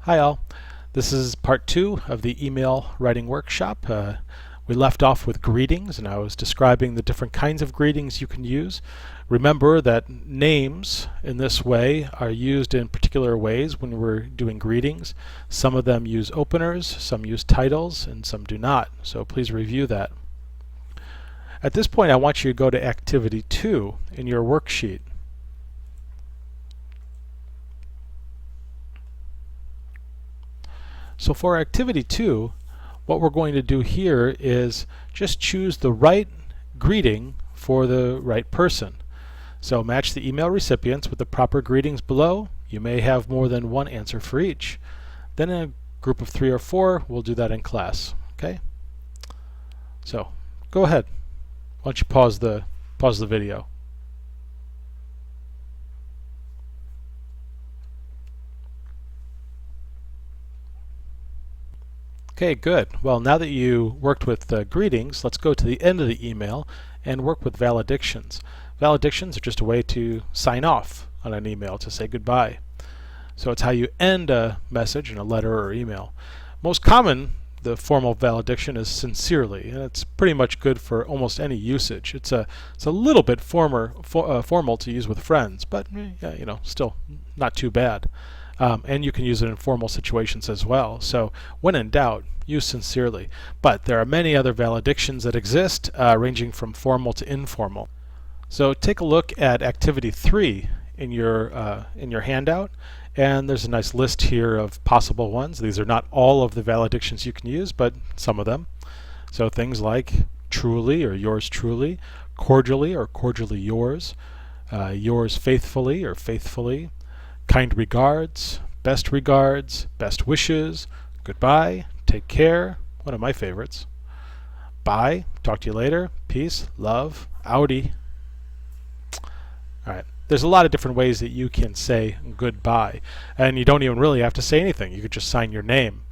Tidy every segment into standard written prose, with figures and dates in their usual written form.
Hi all, this is part 2 of the email writing workshop. We left off with greetings and I was describing the different kinds of greetings you can use. Remember that names in this way are used in particular ways when we're doing greetings. Some of them use openers, some use titles, and some do not, so please review that. At this point I want you to go to activity 2 in your worksheet. So for activity 2, what we're going to do here is just choose the right greeting for the right person. So match the email recipients with the proper greetings below. You may have more than one answer for each. Then in a group of 3 or 4, we'll do that in class. Okay? So go ahead. Why don't you pause the video. Okay, good. Well, now that you worked with greetings, let's go to the end of the email and work with valedictions. Valedictions are just a way to sign off on an email, to say goodbye. So it's how you end a message in a letter or email. Most common, the formal valediction is sincerely, and it's pretty much good for almost any usage. It's a little bit formal to use with friends, but still not too bad. And you can use it in formal situations as well. So when in doubt, use sincerely. But there are many other valedictions that exist, ranging from formal to informal. So take a look at activity 3 in your handout, and there's a nice list here of possible ones. These are not all of the valedictions you can use, but some of them. So things like truly or yours truly, cordially or cordially yours, yours faithfully or faithfully, kind regards, best wishes, goodbye, take care, one of my favorites, bye, talk to you later, peace, love, outie. Alright, there's a lot of different ways that you can say goodbye, and you don't even really have to say anything. You could just sign your name.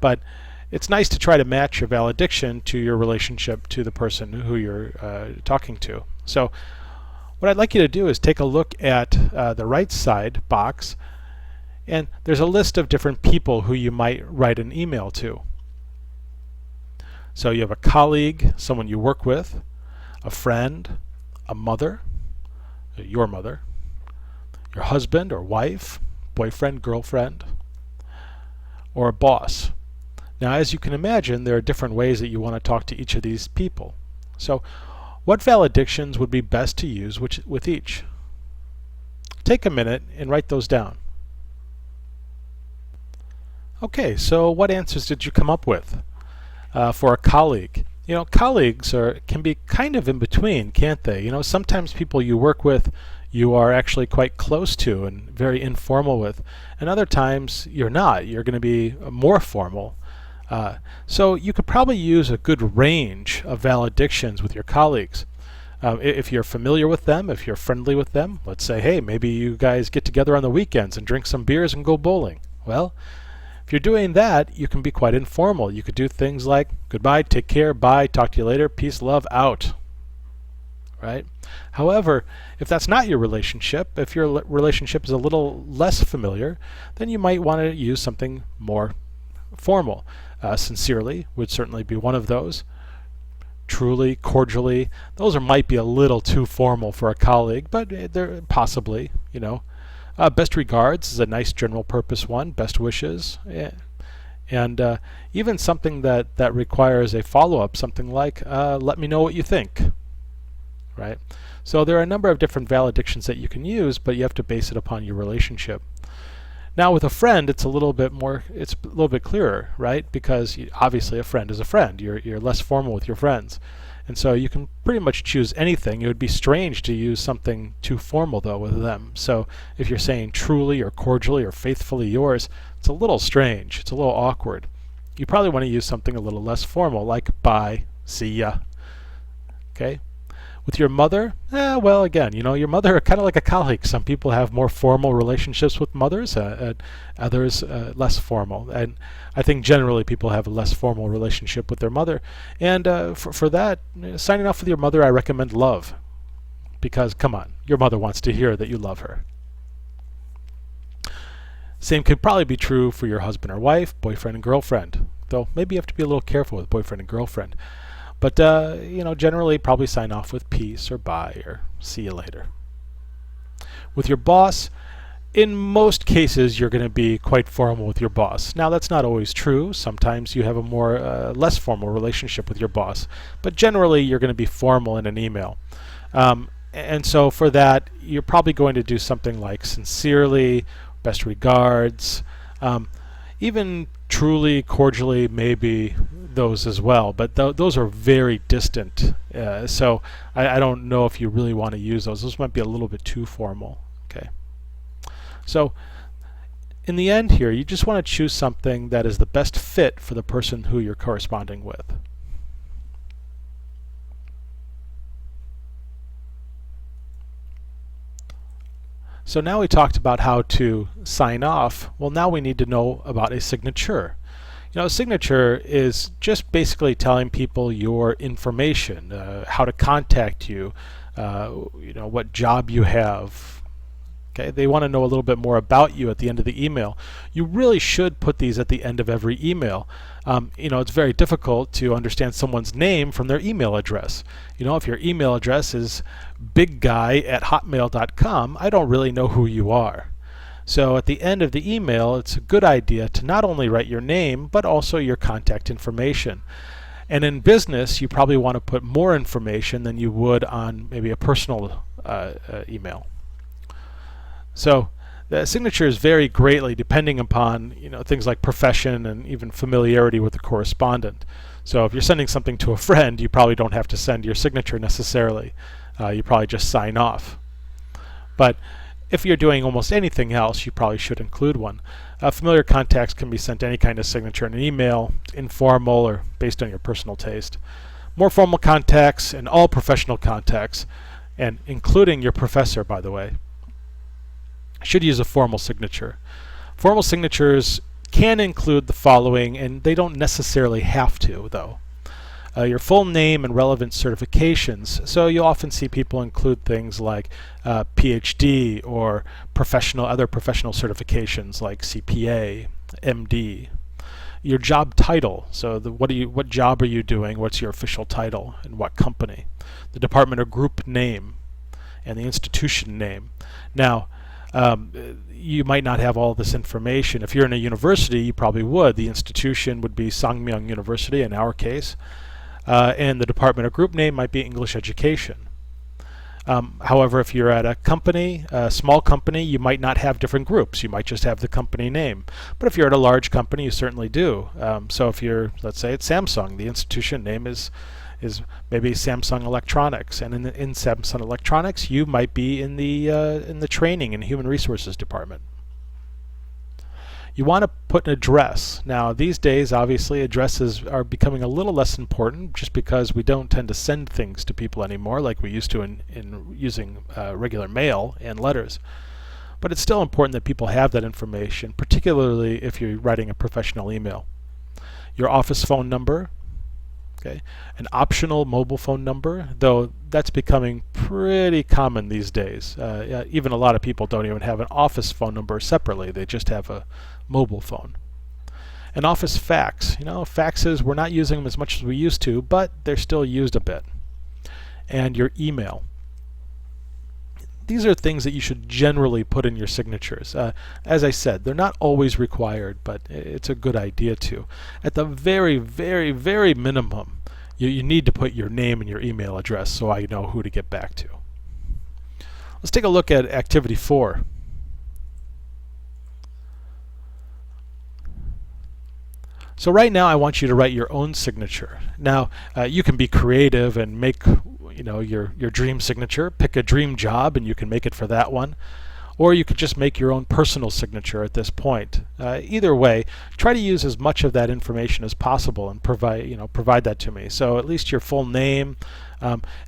But it's nice to try to match your valediction to your relationship to the person who you're talking to. So what I'd like you to do is take a look at the right side box, and there's a list of different people who you might write an email to. So you have a colleague, someone you work with, a friend, a mother, your mother, your husband or wife, boyfriend, girlfriend, or a boss. Now, as you can imagine, there are different ways that you want to talk to each of these people. So what valedictions would be best to use with each? Take a minute and write those down. Okay, so what answers did you come up with? For a colleague. Colleagues can be kind of in between, can't they? Sometimes people you work with you are actually quite close to and very informal with, and other times you're not. You're going to be more formal. So you could probably use a good range of valedictions with your colleagues. If you're familiar with them, if you're friendly with them, let's say, hey, maybe you guys get together on the weekends and drink some beers and go bowling. Well, if you're doing that, you can be quite informal. You could do things like goodbye, take care, bye, talk to you later, peace, love, out. Right? However, if that's not your relationship, if your relationship is a little less familiar, then you might want to use something more formal. Sincerely would certainly be one of those. Truly, cordially, those might be a little too formal for a colleague, but they're possibly, best regards is a nice general purpose one, best wishes, and even something that requires a follow-up, something like let me know what you think. Right? So there are a number of different valedictions that you can use, but you have to base it upon your relationship. Now with a friend, it's a little bit clearer, right? Because obviously a friend is a friend. You're less formal with your friends. And so you can pretty much choose anything. It would be strange to use something too formal though with them. So if you're saying truly or cordially or faithfully yours, it's a little strange. It's a little awkward. You probably want to use something a little less formal, like bye, see ya. Okay? With your mother, well, again, your mother are kind of like a colleague. Some people have more formal relationships with mothers, others less formal. And I think generally people have a less formal relationship with their mother. And for that, signing off with your mother, I recommend love. Because, come on, your mother wants to hear that you love her. Same could probably be true for your husband or wife, boyfriend and girlfriend, though maybe you have to be a little careful with boyfriend and girlfriend. But generally probably sign off with peace or bye or see you later. With your boss, in most cases you're going to be quite formal with your boss. Now that's not always true. Sometimes you have a more less formal relationship with your boss, but generally you're going to be formal in an email. And so for that, you're probably going to do something like sincerely, best regards, even truly, cordially, maybe those as well. But those are very distant. So I don't know if you really want to use those. Those might be a little bit too formal. Okay. So in the end here, you just want to choose something that is the best fit for the person who you're corresponding with. So now we talked about how to sign off. Well, now we need to know about a signature. A signature is just basically telling people your information, how to contact you, what job you have. Okay, they want to know a little bit more about you at the end of the email. You really should put these at the end of every email. It's very difficult to understand someone's name from their email address. If your email address is bigguy@hotmail.com, I don't really know who you are. So at the end of the email, it's a good idea to not only write your name, but also your contact information. And in business, you probably want to put more information than you would on maybe a personal email. So the signatures vary greatly depending upon things like profession and even familiarity with the correspondent. So if you're sending something to a friend, you probably don't have to send your signature necessarily. You probably just sign off. But if you're doing almost anything else, you probably should include one. Familiar contacts can be sent any kind of signature in an email, informal or based on your personal taste. More formal contacts and all professional contacts, and including your professor, by the way, should use a formal signature. Formal signatures can include the following, and they don't necessarily have to, though. Your full name and relevant certifications. So you'll often see people include things like PhD or other professional certifications like CPA, MD. Your job title. So what job are you doing? What's your official title and what company? The department or group name and the institution name. Now, you might not have all this information. If you're in a university, you probably would. The institution would be Sangmyung University in our case, and the department or group name might be English Education. However, if you're at a company, a small company, you might not have different groups. You might just have the company name. But if you're at a large company, you certainly do. So if you're, let's say, at Samsung, the institution name is maybe Samsung Electronics, and in Samsung Electronics you might be in the training and human resources department. You want to put an address. Now these days obviously addresses are becoming a little less important just because we don't tend to send things to people anymore like we used to in using regular mail and letters. But it's still important that people have that information, particularly if you're writing a professional email. Your office phone number. Okay. An optional mobile phone number, though that's becoming pretty common these days. Even a lot of people don't even have an office phone number separately. They just have a mobile phone. An office fax. Faxes, we're not using them as much as we used to, but they're still used a bit. And your email. These are things that you should generally put in your signatures. As I said, they're not always required, but it's a good idea to. At the very, very, very minimum, you need to put your name and your email address so I know who to get back to. Let's take a look at activity 4. So right now I want you to write your own signature. Now you can be creative and make your dream signature. Pick a dream job and you can make it for that one. Or you could just make your own personal signature at this point. Either way, try to use as much of that information as possible and provide that to me. So at least your full name.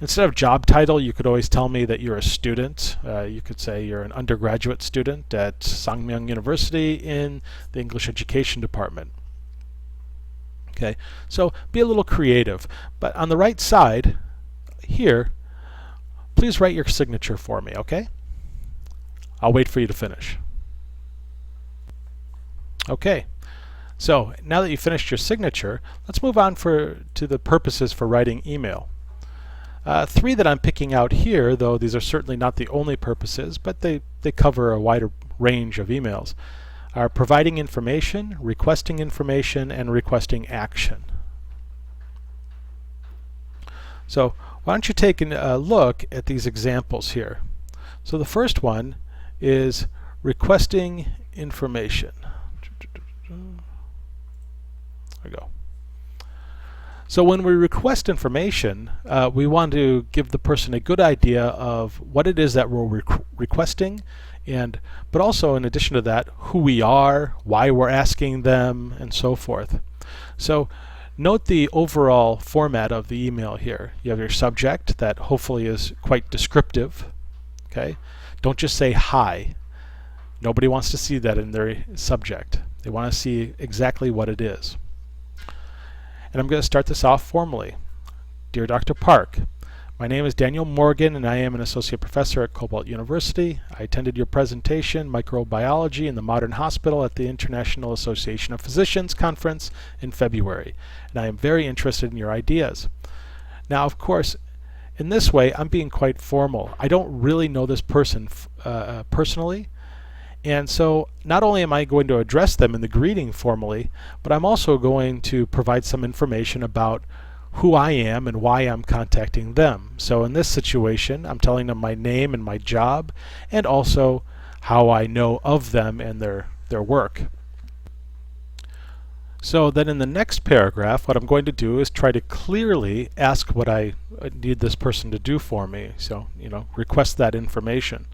Instead of job title, you could always tell me that you're a student. You could say you're an undergraduate student at Sangmyung University in the English Education Department. Okay, so be a little creative. But on the right side here, please write your signature for me, okay? I'll wait for you to finish. Okay, so now that you've finished your signature, let's move on to the purposes for writing email. Three that I'm picking out here, though these are certainly not the only purposes, but they cover a wider range of emails, are providing information, and requesting action. So why don't you take a look at these examples here. So the first one is requesting information. There we go. So when we request information, we want to give the person a good idea of what it is that we're requesting, but also in addition to that, who we are, why we're asking them, and so forth. So note the overall format of the email here. You have your subject that hopefully is quite descriptive. Okay? Don't just say hi. Nobody wants to see that in their subject. They want to see exactly what it is. And I'm going to start this off formally. Dear Dr. Park, my name is Daniel Morgan and I am an associate professor at Cobalt University. I attended your presentation, Microbiology in the Modern Hospital, at the International Association of Physicians conference in February, and I am very interested in your ideas. Now, of course, in this way, I'm being quite formal. I don't really know this person personally, and so not only am I going to address them in the greeting formally, but I'm also going to provide some information about who I am and why I'm contacting them. So in this situation, I'm telling them my name and my job, and also how I know of them and their work. So then in the next paragraph, what I'm going to do is try to clearly ask what I need this person to do for me. So, request that information.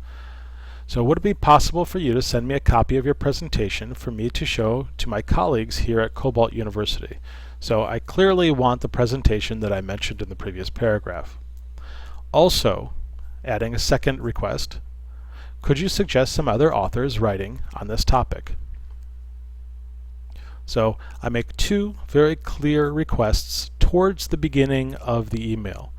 So would it be possible for you to send me a copy of your presentation for me to show to my colleagues here at Cobalt University? So I clearly want the presentation that I mentioned in the previous paragraph. Also, adding a second request, could you suggest some other authors writing on this topic? So I make two very clear requests towards the beginning of the email.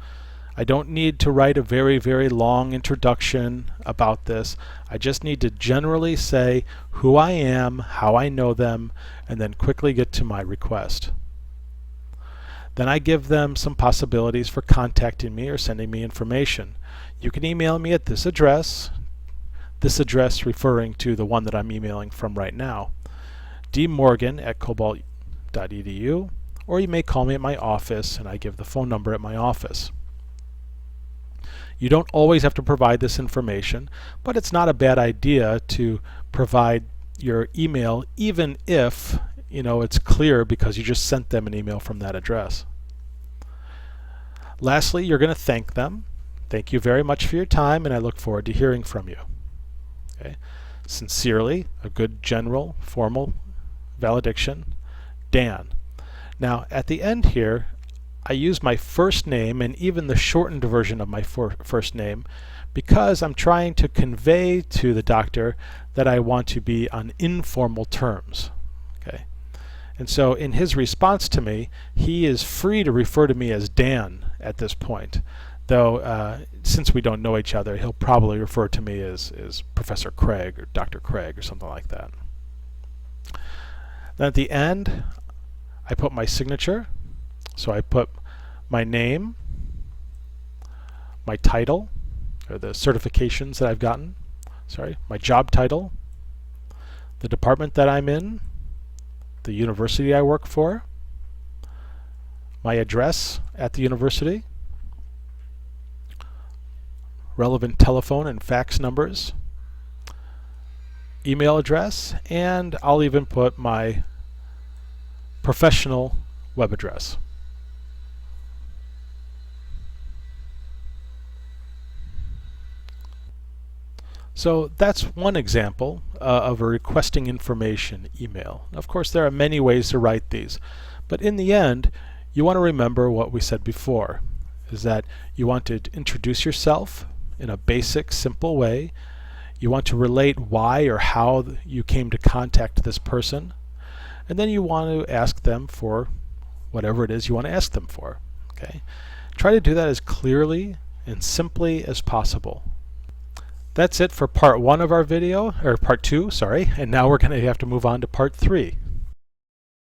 I don't need to write a very, very long introduction about this. I just need to generally say who I am, how I know them, and then quickly get to my request. Then I give them some possibilities for contacting me or sending me information. You can email me at this address referring to the one that I'm emailing from right now, dmorgan@cobalt.edu, or you may call me at my office, and I give the phone number at my office. You don't always have to provide this information, but it's not a bad idea to provide your email even if it's clear because you just sent them an email from that address. Lastly, you're going to thank them. Thank you very much for your time, and I look forward to hearing from you. Okay. Sincerely, a good general formal valediction, Dan. Now at the end here, I use my first name and even the shortened version of my first name because I'm trying to convey to the doctor that I want to be on informal terms. Okay. And so in his response to me, he is free to refer to me as Dan at this point, though since we don't know each other, he'll probably refer to me as Professor Craig or Dr. Craig or something like that. Then at the end, I put my signature. So I put my name, my title, or the certifications that I've gotten, my job title, the department that I'm in, the university I work for, my address at the university, relevant telephone and fax numbers, email address, and I'll even put my professional web address. So that's one example of a requesting information email. Of course, there are many ways to write these, but in the end, you want to remember what we said before, is that you want to introduce yourself in a basic, simple way. You want to relate why or how you came to contact this person, and then you want to ask them for whatever it is you want to ask them for. Okay? Try to do that as clearly and simply as possible. That's it for part 1 of our video, or part 2, sorry, and now we're going to have to move on to part 3.